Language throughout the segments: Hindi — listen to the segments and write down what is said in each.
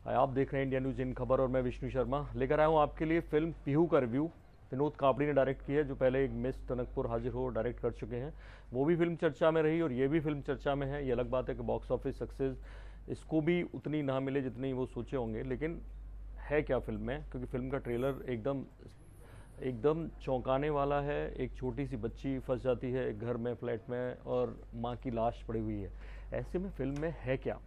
आप देख रहे हैं इंडिया न्यूज इन खबर और मैं विष्णु शर्मा लेकर आया हूं आपके लिए फिल्म पीहू का रिव्यू। विनोद कापड़ी ने डायरेक्ट की है, जो पहले एक मिस टनकपुर हाजिर हो डायरेक्ट कर चुके हैं। वो भी फिल्म चर्चा में रही और ये भी फिल्म चर्चा में है। ये अलग बात है कि बॉक्स ऑफिस सक्सेस इसको भी उतनी ना मिले जितनी वो सोचे होंगे, लेकिन है क्या फिल्म में, क्योंकि फिल्म का ट्रेलर एकदम एकदम चौंकाने वाला है। एक छोटी सी बच्ची फंस जाती है एक घर में, फ्लैट में, और माँ की लाश पड़ी हुई है। ऐसे में फिल्म में है क्या।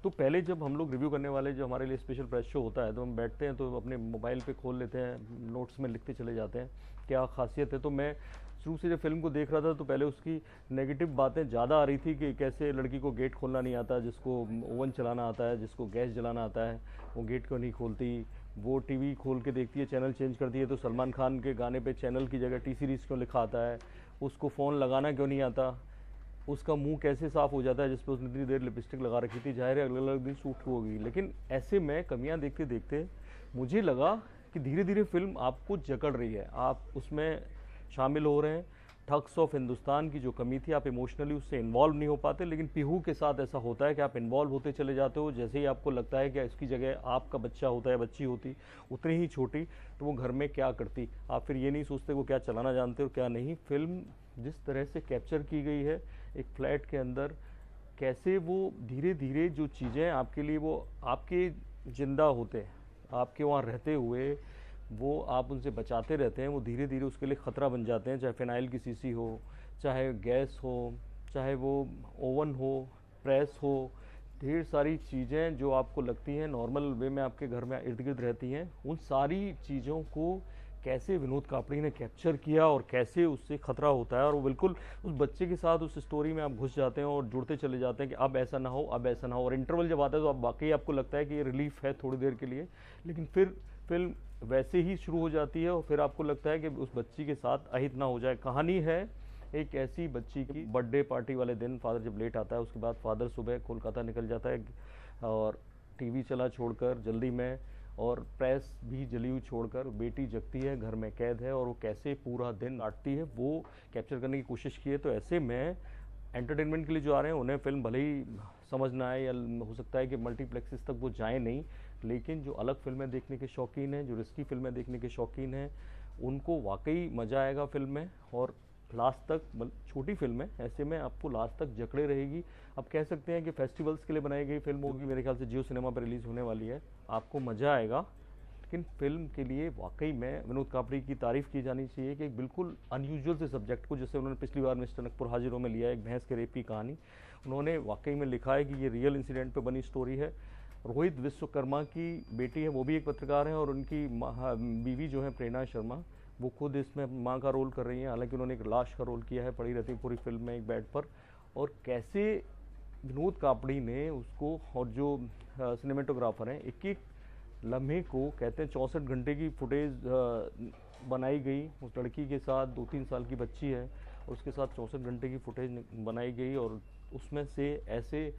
तो पहले जब हम लोग रिव्यू करने वाले, जो हमारे लिए स्पेशल प्रेस शो होता है, तो हम बैठते हैं तो अपने मोबाइल पे खोल लेते हैं, नोट्स में लिखते चले जाते हैं क्या खासियत है। तो मैं शुरू से जब फिल्म को देख रहा था तो पहले उसकी नेगेटिव बातें ज़्यादा आ रही थी कि कैसे लड़की को गेट खोलना नहीं आता, जिसको ओवन चलाना आता है, जिसको गैस जलाना आता है, वो गेट को नहीं खोलती। वो टीवी खोल के देखती है, चैनल चेंज करती है तो सलमान खान के गाने पे चैनल की जगह टी सीरीज़ क्यों लिखा आता है, उसको फ़ोन लगाना क्यों नहीं आता, उसका मुंह कैसे साफ़ हो जाता है जिस पर उसने इतनी देर लिपस्टिक लगा रखी थी, जाहिर है अलग अलग दिन सूट होगी। लेकिन ऐसे में कमियां देखते देखते मुझे लगा कि धीरे धीरे फिल्म आपको जकड़ रही है, आप उसमें शामिल हो रहे हैं। ठग्स ऑफ हिंदुस्तान की जो कमी थी, आप इमोशनली उससे इन्वॉल्व नहीं हो पाते, लेकिन पीहू के साथ ऐसा होता है कि आप इन्वॉल्व होते चले जाते हो। जैसे ही आपको लगता है कि इसकी जगह आपका बच्चा होता है, बच्ची होती उतनी ही छोटी, तो वो घर में क्या करती, आप फिर ये नहीं सोचते वो क्या चलाना जानते और क्या नहीं। फिल्म जिस तरह से कैप्चर की गई है एक फ्लैट के अंदर, कैसे वो धीरे धीरे जो चीज़ें आपके लिए, वो आपके जिंदा होते, आपके वहाँ रहते हुए वो आप उनसे बचाते रहते हैं, वो धीरे धीरे उसके लिए ख़तरा बन जाते हैं। चाहे फिनाइल की शीशी हो, चाहे गैस हो, चाहे वो ओवन हो, प्रेस हो, ढेर सारी चीज़ें जो आपको लगती हैं नॉर्मल वे में आपके घर में इर्द गिर्द रहती हैं, उन सारी चीज़ों को कैसे विनोद कापड़ी ने कैप्चर किया और कैसे उससे खतरा होता है। और वो बिल्कुल उस बच्चे के साथ उस स्टोरी में आप घुस जाते हैं और जुड़ते चले जाते हैं कि अब ऐसा ना हो, अब ऐसा ना हो। और इंटरवल जब आता है तो आप वाकई आपको लगता है कि ये रिलीफ है थोड़ी देर के लिए, लेकिन फिर फिल्म वैसे ही शुरू हो जाती है और फिर आपको लगता है कि उस बच्ची के साथ अहित ना हो जाए। कहानी है एक ऐसी बच्ची की, बर्थडे पार्टी वाले दिन फादर जब लेट आता है, उसके बाद फादर सुबह कोलकाता निकल जाता है और टीवी चला छोड़कर जल्दी में, और प्रेस भी जली हुई छोड़कर बेटी जगती है, घर में कैद है और वो कैसे पूरा दिन काटती है, वो कैप्चर करने की कोशिश की है। तो ऐसे में एंटरटेनमेंट के लिए जो आ रहे हैं उन्हें फिल्म भले ही समझ ना आए, या हो सकता है कि मल्टीप्लेक्सेस तक वो जाए नहीं, लेकिन जो अलग फिल्में देखने के शौकीन हैं, जो रिस्की फिल्में देखने के शौकीन हैं, उनको वाकई मज़ा आएगा फिल्म में। और लास्ट तक, छोटी फिल्म है, ऐसे में आपको लास्ट तक जकड़े रहेगी। अब कह सकते हैं कि फेस्टिवल्स के लिए बनाई गई फिल्म होगी, मेरे ख्याल से जियो सिनेमा पर रिलीज़ होने वाली है, आपको मज़ा आएगा। लेकिन फिल्म के लिए वाकई में विनोद कापड़ी की तारीफ़ की जानी चाहिए कि एक बिल्कुल अनयूजुअल से सब्जेक्ट को, जैसे उन्होंने पिछली बार मिस्टर टनकपुर हाजिरों में लिया, एक भैंस के रेप की कहानी, उन्होंने वाकई में लिखा है कि ये रियल इंसिडेंट पर बनी स्टोरी है। रोहित विश्वकर्मा की बेटी है, वो भी एक पत्रकार है, और उनकी बीवी जो है प्रेरणा शर्मा, वो खुद इसमें माँ का रोल कर रही हैं। हालांकि उन्होंने एक लाश का रोल किया है, पड़ी रहती है पूरी फिल्म में एक बेड पर। और कैसे विनोद कापड़ी ने उसको, और जो सिनेमेटोग्राफर हैं, एक एक लम्हे को, कहते हैं 64 घंटे की फुटेज बनाई गई उस लड़की के साथ। 2-3 साल की बच्ची है और उसके साथ 64 घंटे की फुटेज बनाई गई, और उसमें से ऐसे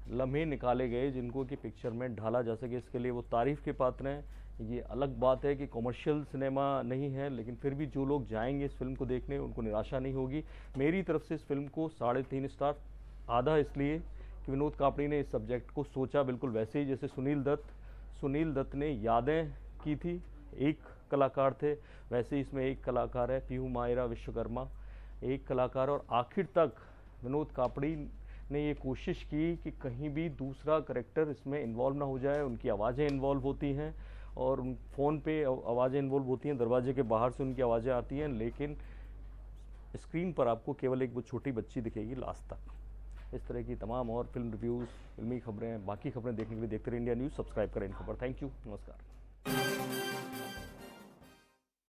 लम्हे निकाले गए जिनको कि पिक्चर में ढाला जा सके। इसके लिए वो तारीफ़ के पात्र हैं। ये अलग बात है कि कमर्शियल सिनेमा नहीं है, लेकिन फिर भी जो लोग जाएंगे इस फिल्म को देखने उनको निराशा नहीं होगी। मेरी तरफ से इस फिल्म को 3.5 स्टार। आधा इसलिए कि विनोद कापड़ी ने इस सब्जेक्ट को सोचा बिल्कुल वैसे ही जैसे सुनील दत्त ने यादें की थी, एक कलाकार थे, वैसे ही इसमें एक कलाकार है, पीहू मायरा विश्वकर्मा एक कलाकार। और आखिर तक विनोद कापड़ी ने ये कोशिश की कि कहीं भी दूसरा करेक्टर इसमें इन्वॉल्व ना हो जाए। उनकी आवाज़ें इन्वॉल्व होती हैं और फ़ोन पे आवाज़ें इन्वॉल्व होती हैं, दरवाजे के बाहर से उनकी आवाज़ें आती हैं, लेकिन स्क्रीन पर आपको केवल एक वो छोटी बच्ची दिखेगी लास्ट तक। इस तरह की तमाम और फिल्म रिव्यूज़, फिल्मी खबरें, बाकी खबरें देखने के लिए देखते रहिए इंडिया न्यूज़। सब्सक्राइब करें इन खबर। थैंक यू, नमस्कार।